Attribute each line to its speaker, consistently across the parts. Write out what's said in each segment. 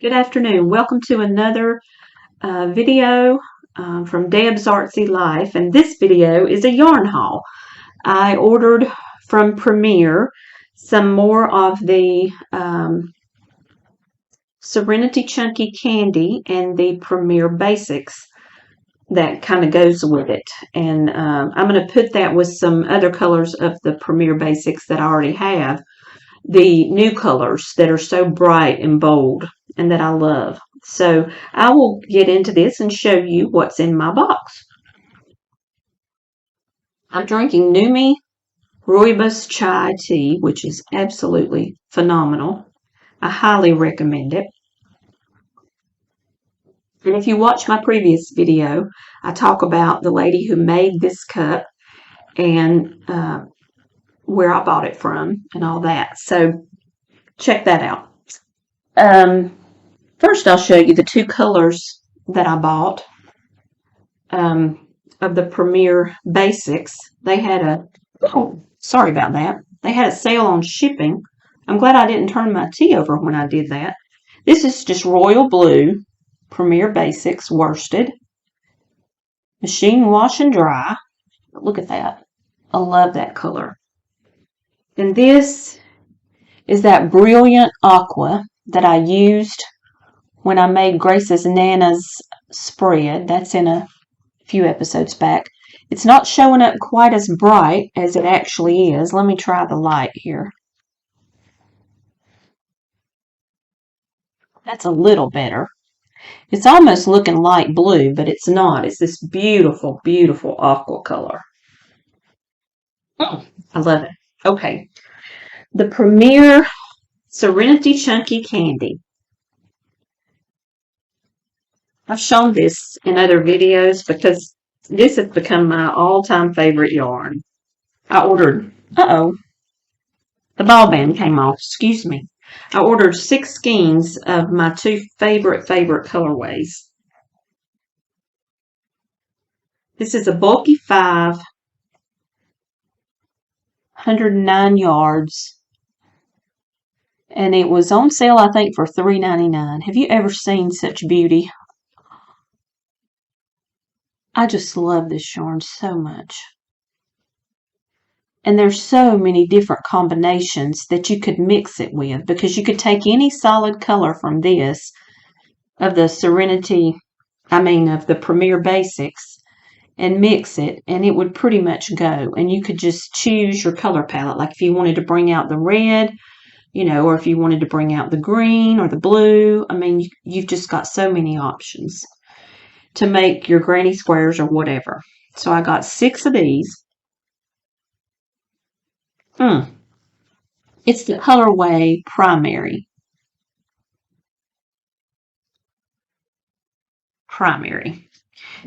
Speaker 1: Good afternoon. Welcome to another video from Deb's Artsy Life, and this video is a yarn haul. I ordered from Premier some more of the Serenity Chunky Candy and the Premier Basix that kind of goes with it. And I'm going to put that with some other colors of the Premier Basix that I already have. The new colors that are so bright and bold and that I love. So I will get into this and show you what's in my box. I'm drinking Numi Rooibos chai tea, which is absolutely phenomenal. I highly recommend it. And if you watch my previous video, I talk about the lady who made this cup and where I bought it from and all that. So check that out. First, I'll show you the two colors that I bought of the Premier Basix. They had a, oh, sorry about that. They had a sale on shipping. I'm glad I didn't turn my tea over when I did that. This is just royal blue Premier Basix worsted. Machine wash and dry. Look at that. I love that color. And this is that brilliant aqua that I used when I made Grace's Nana's spread. That's in a few episodes back. It's not showing up quite as bright as it actually is. Let me try the light here. That's a little better. It's almost looking light blue, but it's not. It's this beautiful, beautiful aqua color. Oh, I love it. Okay. The Premier Serenity Chunky Candy. I've shown this in other videos because this has become my all-time favorite yarn. I ordered, the ball band came off, excuse me. I ordered 6 skeins of my two favorite colorways. This is a bulky 5, 109 yards. And it was on sale, I think, for $3.99. Have you ever seen such beauty? I just love this yarn so much. And there's so many different combinations that you could mix it with, because you could take any solid color from this, of the Serenity, of the Premier Basix, and mix it, and it would pretty much go. And you could just choose your color palette, like if you wanted to bring out the red, or if you wanted to bring out the green or the blue. You've just got so many options to make your granny squares or whatever. So I got 6 of these. It's the colorway Primary.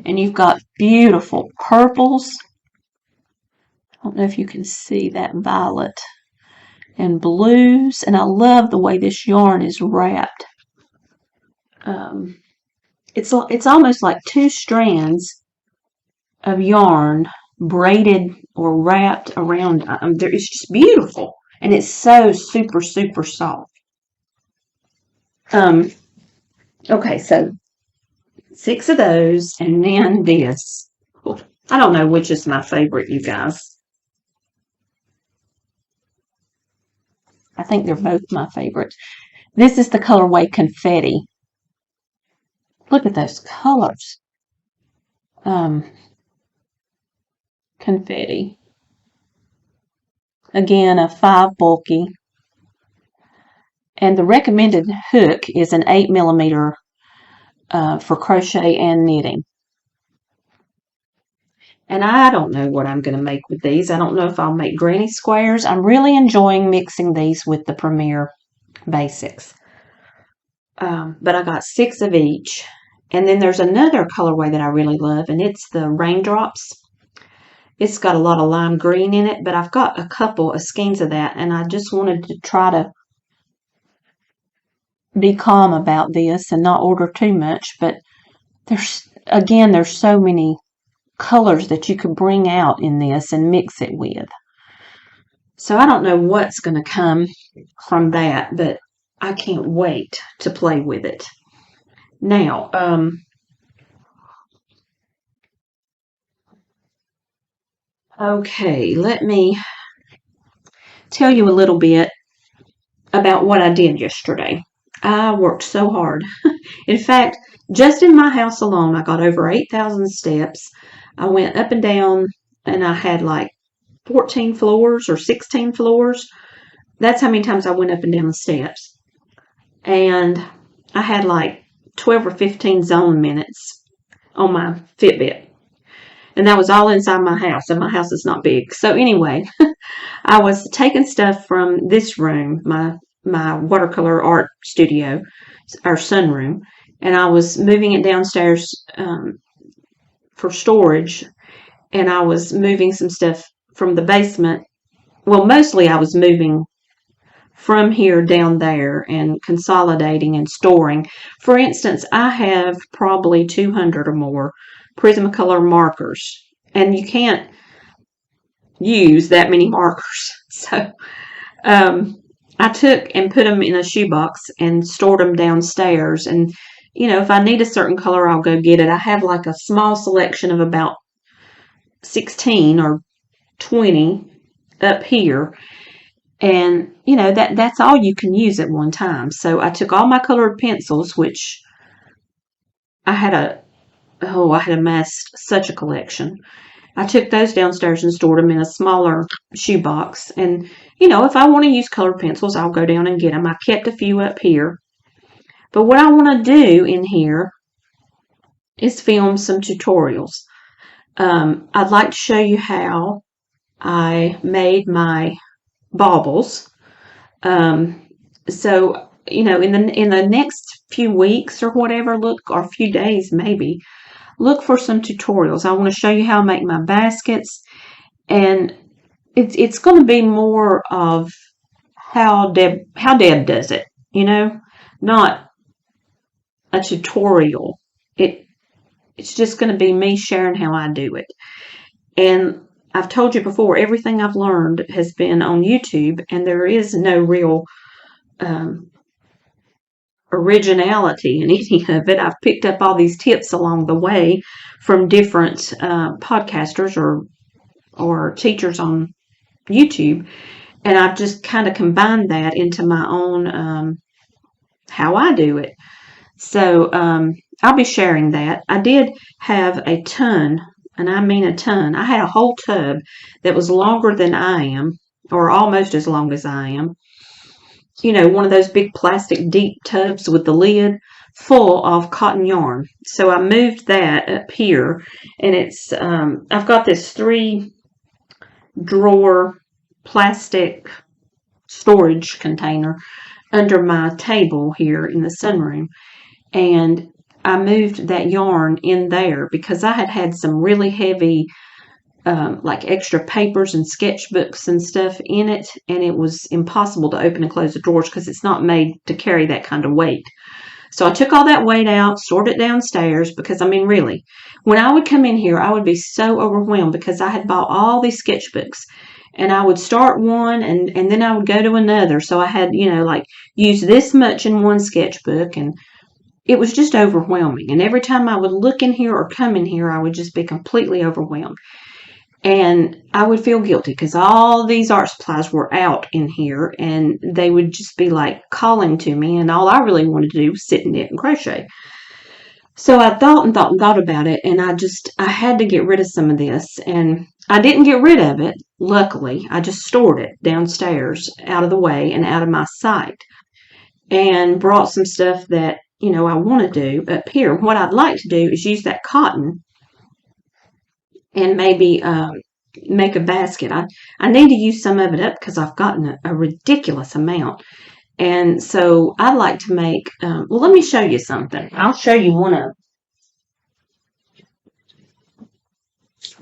Speaker 1: And you've got beautiful purples. I don't know if you can see that violet. And blues. And I love the way this yarn is wrapped. It's almost like 2 strands of yarn braided or wrapped around. It's just beautiful, and it's so super soft. Okay, so 6 of those, and then this. I don't know which is my favorite, you guys. I think they're both my favorites. This is the colorway Confetti. Look at those colors. Confetti. Again, a 5 bulky. And the recommended hook is an 8mm for crochet and knitting. And I don't know what I'm going to make with these. I don't know if I'll make granny squares. I'm really enjoying mixing these with the Premier Basix. But I got 6 of each. And then there's another colorway that I really love, and it's the Raindrops. It's got a lot of lime green in it, but I've got a couple of skeins of that, and I just wanted to try to be calm about this and not order too much. But there's so many colors that you could bring out in this and mix it with. So I don't know what's going to come from that, but I can't wait to play with it. Now, okay, let me tell you a little bit about what I did yesterday. I worked so hard. In fact, just in my house alone, I got over 8,000 steps. I went up and down, and I had like 14 floors or 16 floors. That's how many times I went up and down the steps. And I had like 12 or 15 zone minutes on my Fitbit. And that was all inside my house, and my house is not big. So anyway, I was taking stuff from this room, my watercolor art studio, our sunroom, and I was moving it downstairs for storage, and I was moving some stuff from the basement. Well, mostly I was moving from here down there and consolidating and storing. For instance, I have probably 200 or more Prismacolor markers, and you can't use that many markers. So I took and put them in a shoebox and stored them downstairs. And, if I need a certain color, I'll go get it. I have like a small selection of about 16 or 20 up here. And, that's all you can use at one time. So I took all my colored pencils, which I had amassed such a collection. I took those downstairs and stored them in a smaller shoebox. And, if I want to use colored pencils, I'll go down and get them. I kept a few up here. But what I want to do in here is film some tutorials. I'd like to show you how I made my baubles. So, in the next few weeks or whatever, or a few days maybe, look for some tutorials. I want to show you how I make my baskets, and it's going to be more of how Deb does it, not a tutorial. It's just going to be me sharing how I do it. And I've told you before, everything I've learned has been on YouTube, and there is no real originality in any of it. I've picked up all these tips along the way from different podcasters or teachers on YouTube, and I've just kind of combined that into my own how I do it. So I'll be sharing that. I did have a ton, and I mean a ton. I had a whole tub that was longer than I am, or almost as long as I am. One of those big plastic deep tubs with the lid full of cotton yarn. So I moved that up here, and it's I've got this 3-drawer plastic storage container under my table here in the sunroom, and I moved that yarn in there because I had some really heavy like extra papers and sketchbooks and stuff in it, and it was impossible to open and close the drawers because it's not made to carry that kind of weight. So I took all that weight out, stored it downstairs, because really, when I would come in here, I would be so overwhelmed because I had bought all these sketchbooks, and I would start one and then I would go to another. So I had, like use this much in one sketchbook, and it was just overwhelming. And every time I would look in here or come in here, I would just be completely overwhelmed. And I would feel guilty because all these art supplies were out in here, and they would just be like calling to me, and all I really wanted to do was sit and knit and crochet. So I thought and thought and thought about it, and I had to get rid of some of this, and I didn't get rid of it, luckily. I just stored it downstairs out of the way and out of my sight, and brought some stuff that, I want to do up here. What I'd like to do is use that cotton and maybe make a basket. I need to use some of it up because I've gotten a ridiculous amount. And so I'd like to make, well, let me show you something. I'll show you one of,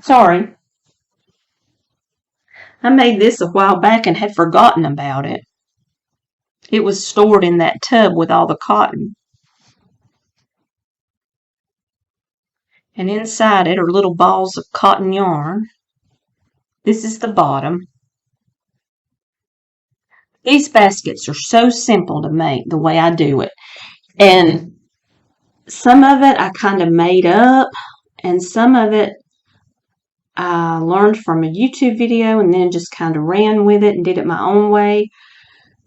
Speaker 1: sorry. I made this a while back and had forgotten about it. It was stored in that tub with all the cotton. And inside it are little balls of cotton yarn. This is the bottom. These baskets are so simple to make the way I do it. And some of it I kind of made up, and some of it I learned from a YouTube video and then just kind of ran with it and did it my own way.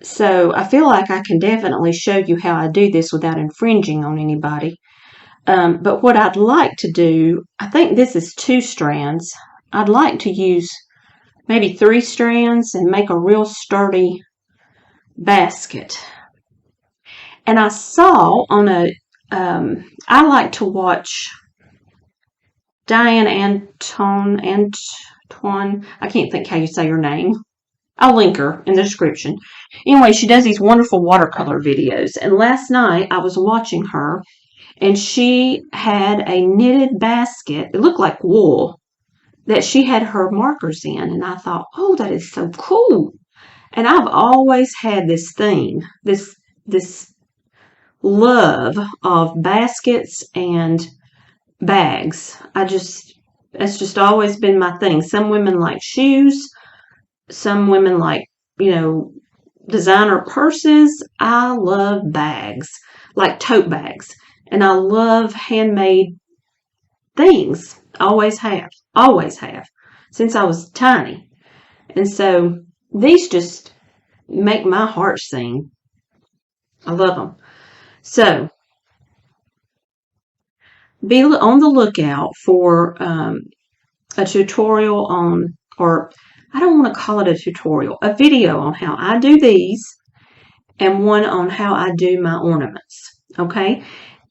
Speaker 1: So I feel like I can definitely show you how I do this without infringing on anybody. But what I'd like to do, I think this is 2 strands. I'd like to use maybe 3 strands and make a real sturdy basket. And I saw on I like to watch Diane Antone, I can't think how you say her name. I'll link her in the description. Anyway, she does these wonderful watercolor videos. And last night I was watching her, and she had a knitted basket. It looked like wool that she had her markers in. And I thought, oh, that is so cool. And I've always had this thing, this love of baskets and bags. It's just always been my thing. Some women like shoes. Some women like, designer purses. I love bags, like tote bags. And I love handmade things. Always have, since I was tiny. And so these just make my heart sing. I love them. So be on the lookout for a tutorial on, or I don't want to call it a tutorial, a video on how I do these and one on how I do my ornaments. Okay?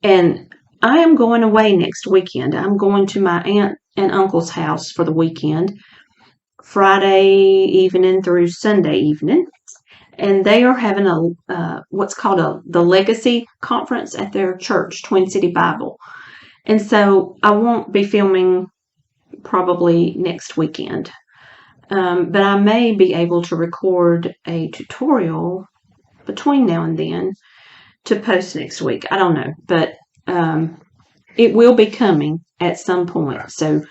Speaker 1: And I am going away next weekend. I'm going to my aunt and uncle's house for the weekend, Friday evening through Sunday evening. And they are having what's called the Legacy Conference at their church, Twin City Bible. And so I won't be filming probably next weekend. But I may be able to record a tutorial between now and then to post next week. I don't know, but it will be coming at some point. So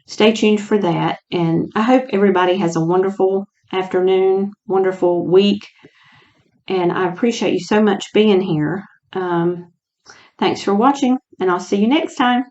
Speaker 1: stay tuned for that. And I hope everybody has a wonderful afternoon, wonderful week. And I appreciate you so much being here. Thanks for watching, and I'll see you next time.